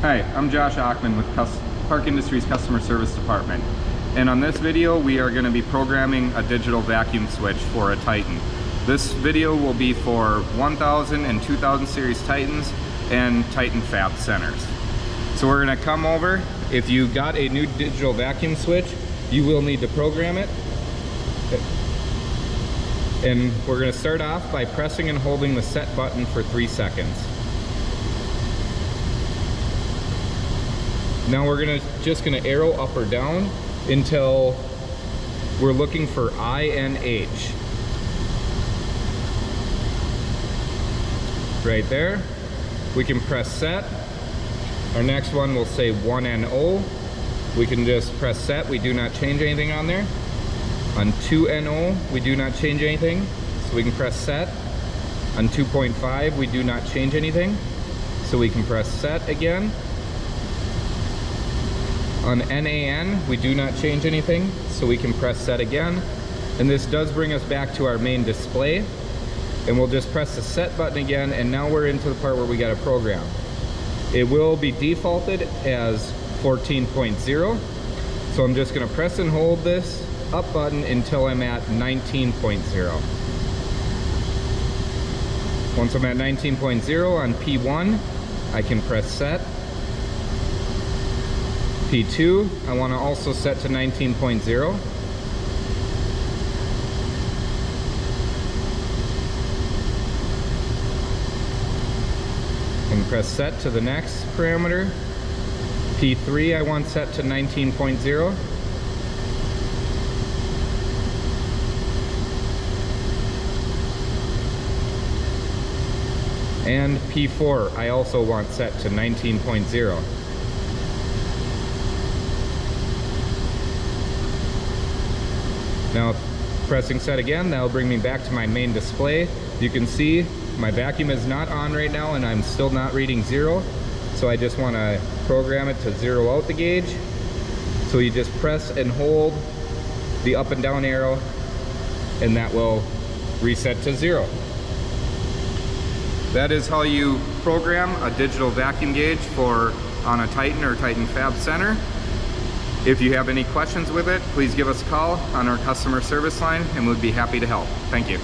Hi, I'm Josh Ackman with Park Industries Customer Service Department. And on this video, we are going to be programming a digital vacuum switch for a Titan. This video will be for 1000 and 2000 series Titans and Titan Fab centers. So we're going to come over. If you got a new digital vacuum switch, you will need to program it. And we're going to start off by pressing and holding the set button for 3 seconds. Now we're just gonna arrow up or down until we're looking for I and H. Right there. We can press set. Our next one will say 1 and O. We can just press set. We do not change anything on there. On 2 and O, we do not change anything. So we can press set. On 2.5, we do not change anything. So we can press set again. On NAN, we do not change anything, so we can press set again. And this does bring us back to our main display. And we'll just press the set button again, and now we're into the part where we got a program. It will be defaulted as 14.0. So I'm just gonna press and hold this up button until I'm at 19.0. Once I'm at 19.0 on P1, I can press set. P2, I want to also set to 19.0. And press set to the next parameter. P3, I want set to 19.0. And P4, I also want set to 19.0. Now, pressing set again, that'll bring me back to my main display. You can see my vacuum is not on right now and I'm still not reading 0. So I just want to program it to 0 out the gauge. So you just press and hold the up and down arrow and that will reset to 0. That is how you program a digital vacuum gauge on a Titan or Titan Fab Center. If you have any questions with it, please give us a call on our customer service line and we'd be happy to help. Thank you.